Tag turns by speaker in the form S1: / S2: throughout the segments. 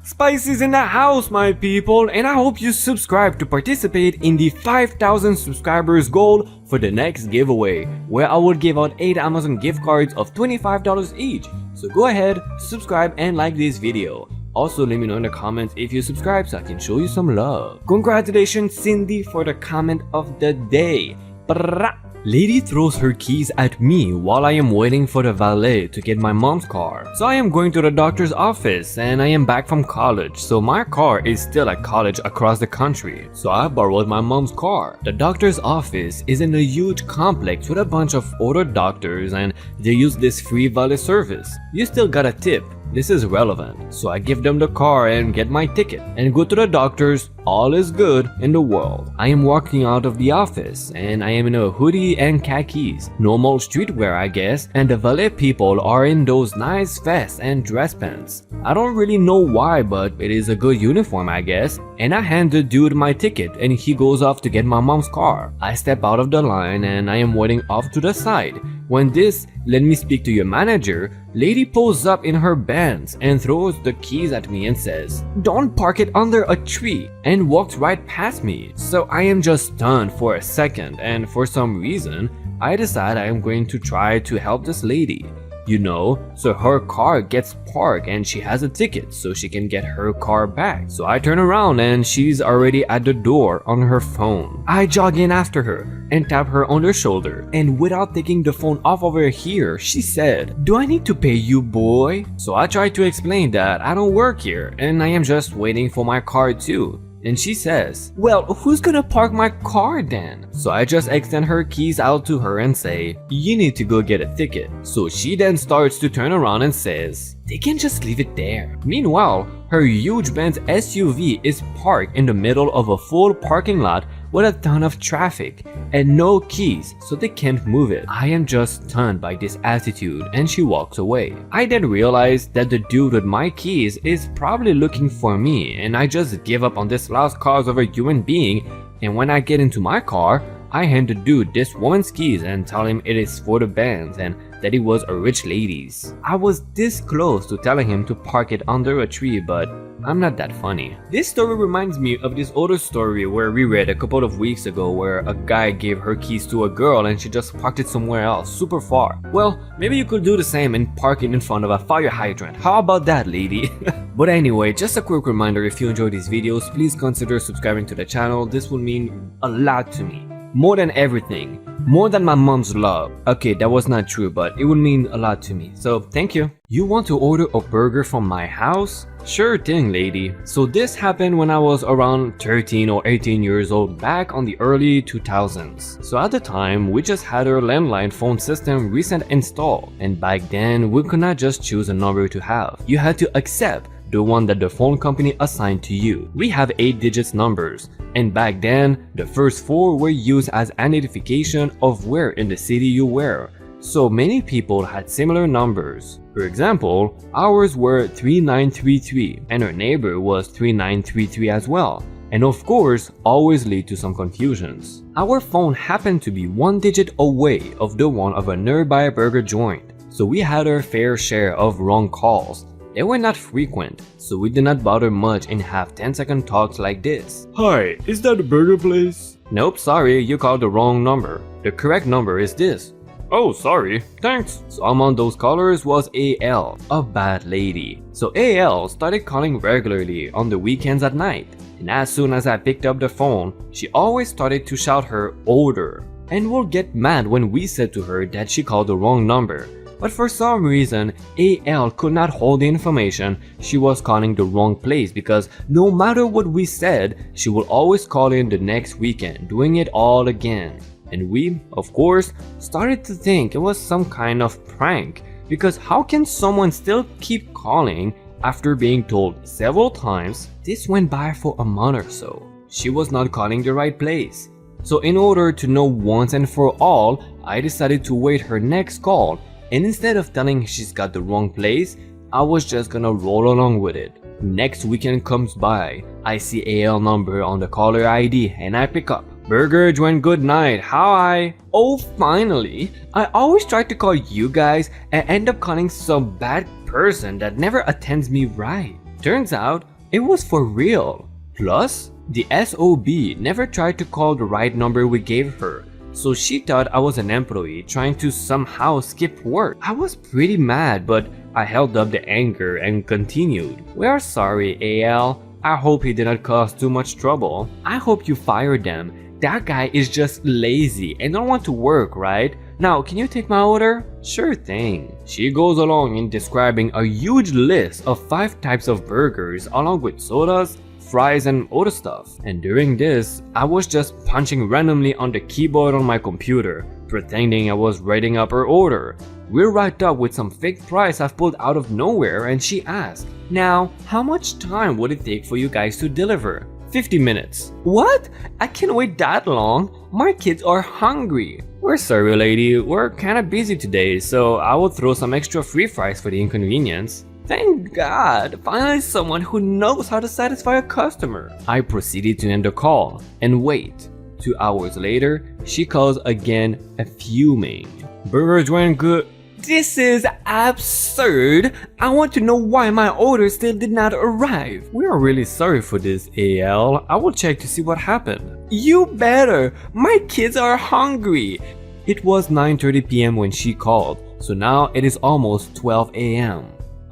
S1: Spicy's in the house, my people, and I hope you subscribe to participate in the 5,000 subscribers goal for the next giveaway, where I will give out 8 Amazon gift cards of $25 each. So go ahead, subscribe and like this video. Also, let me know in the comments if you subscribe so I can show you some love. Congratulations, Cindy, for the comment of the day. Lady throws her keys at me while I am waiting for the valet to get my mom's car. So I am going to the doctor's office and I am back from college, so my car is still at college across the country. So I borrowed my mom's car. The doctor's office is in a huge complex with a bunch of older doctors and they use this free valet service. You still got a tip. This is relevant, so I give them the car and get my ticket and go to the doctor's. All is good in the world. I am walking out of the office and I am in a hoodie and khakis, normal streetwear I guess, and the valet people are in those nice vests and dress pants. I don't really know why, but it is a good uniform I guess, and I hand the dude my ticket and he goes off to get my mom's car. I step out of the line and I am waiting off to the side. When this "let me speak to your manager" lady pulls up in her Benz and throws the keys at me and says, "Don't park it under a tree," and walks right past me. So I am just stunned for a second, and for some reason I decide I am going to try to help this lady. You know, so her car gets parked and she has a ticket so she can get her car back. So I turn around and she's already at the door on her phone. I jog in after her and tap her on the shoulder, and without taking the phone off of her ear, she said, "Do I need to pay you, boy?" So I try to explain that I don't work here and I am just waiting for my car too. And she says, "Well, who's gonna park my car then?" So I just extend her keys out to her and say, "You need to go get a ticket." So she then starts to turn around and says, "They can just leave it there." Meanwhile, her huge Benz SUV is parked in the middle of a full parking lot with a ton of traffic and no keys, so they can't move it. I am just stunned by this attitude and she walks away. I then realize that the dude with my keys is probably looking for me, and I just give up on this lost cause of a human being, and when I get into my car, I hand the dude this woman's keys and tell him it is for the Benz and that it was a rich lady's. I was this close to telling him to park it under a tree, but I'm not that funny. This story reminds me of this older story where we read a couple of weeks ago where a guy gave her keys to a girl and she just parked it somewhere else, super far. Well, maybe you could do the same and park it in front of a fire hydrant. How about that, lady? But anyway, just a quick reminder, if you enjoy these videos, please consider subscribing to the channel. This will mean a lot to me. More than everything. More than my mom's love. Okay, that was not true, but it would mean a lot to me. So, thank you. You want to order a burger from my house? Sure thing, lady. So this happened when I was around 13 or 18 years old back on the early 2000s. So at the time, we just had our landline phone system recent installed, and back then, we could not just choose a number to have. You had to accept the one that the phone company assigned to you. We have 8 digits numbers, and back then, the first 4 were used as identification of where in the city you were. So many people had similar numbers. For example, ours were 3933 and our neighbor was 3933 as well, and of course always lead to some confusions. Our phone happened to be 1 digit away of the one of a nearby burger joint, so we had our fair share of wrong calls. They were not frequent, so we did not bother much and have 10-second talks like this. "Hi, is that a burger place?" "Nope, sorry, you called the wrong number. The correct number is this." "Oh, sorry, thanks." So among those callers was AL, a bad lady. So AL started calling regularly on the weekends at night, and as soon as I picked up the phone, she always started to shout her order, and would get mad when we said to her that she called the wrong number. But for some reason, AL could not hold the information she was calling the wrong place, because no matter what we said, she would always call in the next weekend, doing it all again. And we, of course, started to think it was some kind of prank, because how can someone still keep calling after being told several times? This went by for a month or so. She was not calling the right place. So in order to know once and for all, I decided to wait her next call, and instead of telling she's got the wrong place, I was just gonna roll along with it. Next weekend comes by, I see AL number on the caller ID and I pick up. "Burger joint, good night, hi." Oh, finally! I always try to call you guys and end up calling some bad person that never attends me right. Turns out, it was for real. Plus, the SOB never tried to call the right number we gave her, so she thought I was an employee trying to somehow skip work. I was pretty mad, but I held up the anger and continued. "We are sorry, AL. I hope he did not cause too much trouble. I hope you fired them. That guy is just lazy and don't want to work, right? Now, can you take my order?" "Sure thing." She goes along in describing a huge list of 5 types of burgers along with sodas, fries and other stuff. And during this, I was just punching randomly on the keyboard on my computer, pretending I was writing up her order. We're right up with some fake price I've pulled out of nowhere, and she asked, "Now, how much time would it take for you guys to deliver?" 50 minutes. "What? I can't wait that long. My kids are hungry." "We're sorry, lady. We're kinda busy today, so I will throw some extra free fries for the inconvenience." Thank God, finally someone who knows how to satisfy a customer. I proceeded to end the call and wait. 2 hours later, she calls again, fuming. "Burgers weren't good." This is absurd. I want to know why my order still did not arrive. "We are really sorry for this, AL. I will check to see what happened." "You better. My kids are hungry." It was 9:30 p.m. when she called, so now it is almost 12 a.m.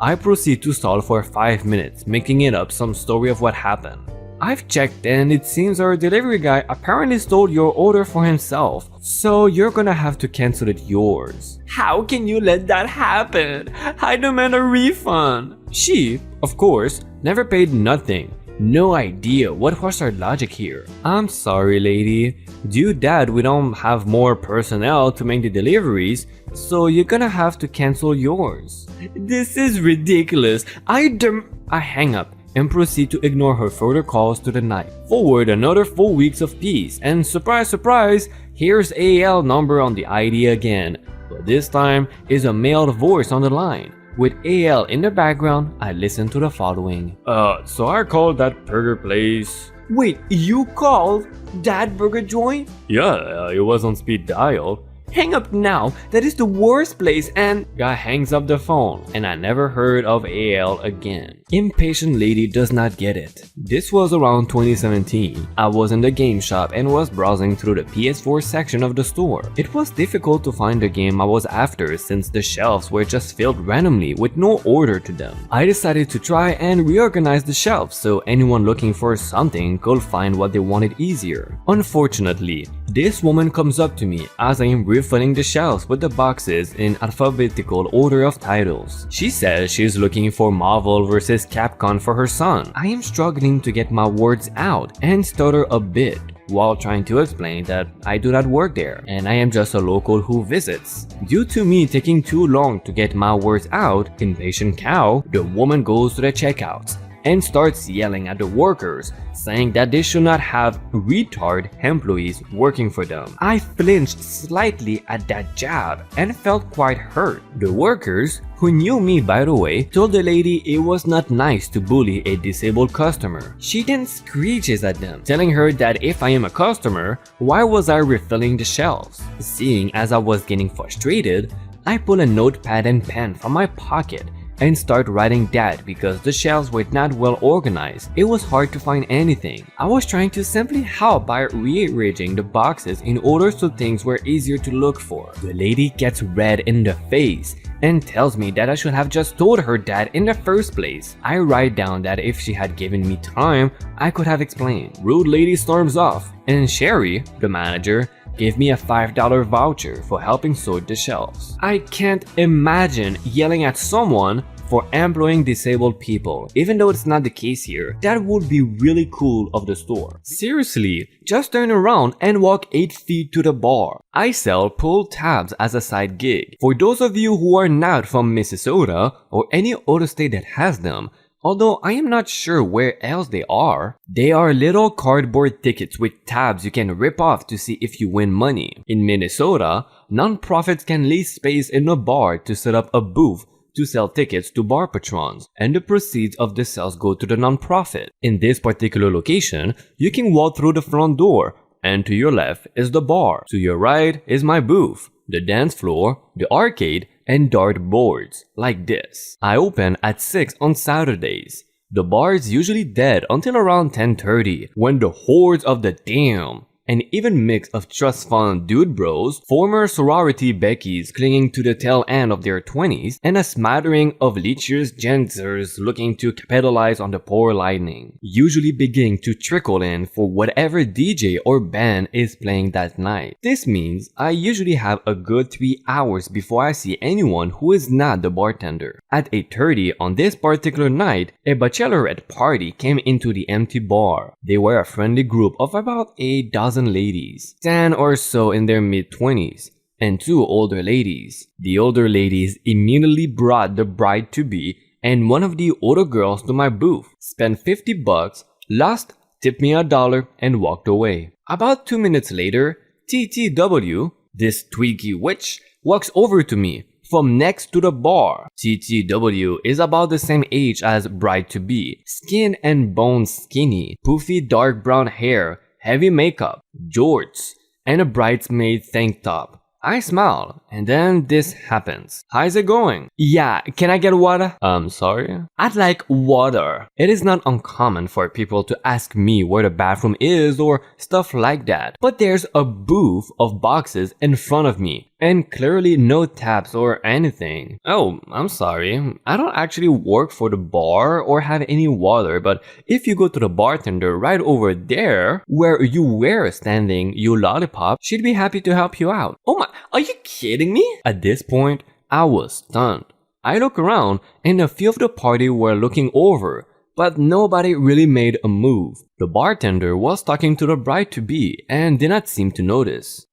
S1: I proceed to stall for 5 minutes, making it up some story of what happened. "I've checked and it seems our delivery guy apparently stole your order for himself, so you're gonna have to cancel it yours." "How can you let that happen? I demand a refund." She, of course, never paid nothing. No idea what was her logic here. "I'm sorry, lady. Due that we don't have more personnel to make the deliveries, so you're gonna have to cancel yours." This is ridiculous. I hang up and proceed to ignore her further calls to the night. Forward another 4 weeks of peace, and surprise, surprise, here's AL number on the ID again, but this time is a male voice on the line. With AL in the background, I listen to the following. So I called that burger place." "Wait, you called that burger joint?" "Yeah, it was on speed dial." "Hang up now, that is the worst place," and guy hangs up the phone, and I never heard of AL again. Impatient lady does not get it. This was around 2017. I was in the game shop and was browsing through the PS4 section of the store. It was difficult to find the game I was after since the shelves were just filled randomly with no order to them. I decided to try and reorganize the shelves so anyone looking for something could find what they wanted easier. Unfortunately, this woman comes up to me as I am refilling the shelves with the boxes in alphabetical order of titles. She says she's looking for Marvel vs. Capcom for her son. I am struggling to get my words out and stutter a bit while trying to explain that I do not work there and I am just a local who visits. Due to me taking too long to get my words out, impatient cow, the woman goes to the checkouts and starts yelling at the workers, saying that they should not have retard employees working for them. I flinched slightly at that jab and felt quite hurt. The workers, who knew me by the way, told the lady it was not nice to bully a disabled customer. She then screeches at them, telling her that if I am a customer, why was I refilling the shelves? Seeing as I was getting frustrated, I pull a notepad and pen from my pocket and start writing that because the shelves were not well organized. It was hard to find anything. I was trying to simply help by rearranging the boxes in order so things were easier to look for. The lady gets red in the face and tells me that I should have just told her that in the first place. I write down that if she had given me time, I could have explained. Rude lady storms off, and Sherry, the manager, gave me a $5 voucher for helping sort the shelves. I can't imagine yelling at someone for employing disabled people. Even though it's not the case here, that would be really cool of the store. Seriously, just turn around and walk 8 feet to the bar. I sell pull tabs as a side gig. For those of you who are not from Minnesota or any other state that has them, although I am not sure where else they are little cardboard tickets with tabs you can rip off to see if you win money. In Minnesota, non-profits can lease space in a bar to set up a booth to sell tickets to bar patrons, and the proceeds of the sales go to the non-profit. In this particular location, you can walk through the front door, and to your left is the bar. To your right is my booth, the dance floor, the arcade, and dart boards, like this. I open at 6 on Saturdays. The bar is usually dead until around 10:30 when the hordes of the damn an even mix of trust fund dude bros, former sorority Beckies clinging to the tail end of their 20s, and a smattering of lecherous gensers looking to capitalize on the poor lightning, usually beginning to trickle in for whatever DJ or band is playing that night. This means I usually have a good 3 hours before I see anyone who is not the bartender. At 8:30 on this particular night, a bachelorette party came into the empty bar. They were a friendly group of about a dozen ladies, 10 or so in their mid-20s, and 2 older ladies. The older ladies immediately brought the bride-to-be and one of the older girls to my booth, spent $50, lost, tipped me $1, and walked away. About 2 minutes later, TTW, this Twiggy witch, walks over to me from next to the bar. TTW is about the same age as bride-to-be, skin and bone skinny, poofy dark brown hair, heavy makeup, jorts, and a bridesmaid tank top. I smile, and then this happens. How's it going? Yeah, can I get water? Sorry? I'd like water. It is not uncommon for people to ask me where the bathroom is or stuff like that. But there's a booth of boxes in front of me, and clearly no taps or anything. Oh, I'm sorry. I don't actually work for the bar or have any water, but if you go to the bartender right over there, where you were standing, you lollipop, she'd be happy to help you out. Oh my, are you kidding me? At this point, I was stunned. I look around and a few of the party were looking over, but nobody really made a move. The bartender was talking to the bride-to-be and did not seem to notice.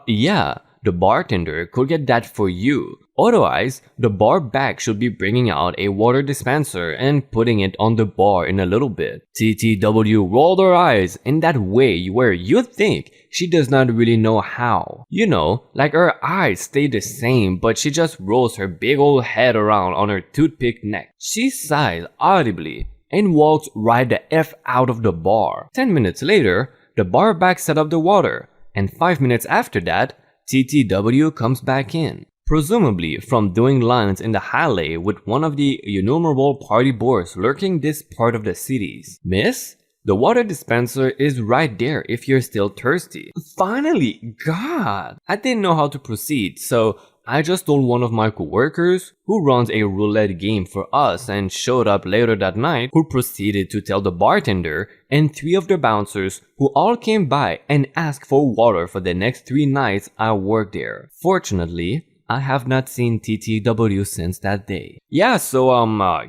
S1: Yeah, the bartender could get that for you. Otherwise, the bar back should be bringing out a water dispenser and putting it on the bar in a little bit. TTW rolled her eyes in that way where you'd think she does not really know how. You know, like her eyes stay the same but she just rolls her big old head around on her toothpick neck. She sighs audibly and walks right the F out of the bar. 10 minutes later, the bar back set up the water, and 5 minutes after that, TTW comes back in, presumably from doing lines in the alley with one of the innumerable party boys lurking this part of the cities. Miss? The water dispenser is right there if you're still thirsty. Finally, God! I didn't know how to proceed, so I just told one of my coworkers, who runs a roulette game for us and showed up later that night, who proceeded to tell the bartender and 3 of the bouncers who all came by and asked for water for the next 3 nights I worked there. Fortunately, I have not seen TTW since that day. Yeah, so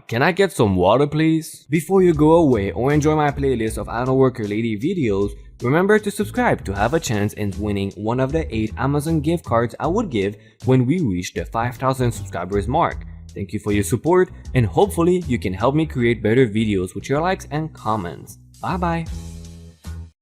S1: can I get some water please? Before you go away or enjoy my playlist of IDontWorkHereLady videos, remember to subscribe to have a chance in winning one of the 8 Amazon gift cards I would give when we reach the 5,000 subscribers mark. Thank you for your support, and hopefully you can help me create better videos with your likes and comments. Bye bye!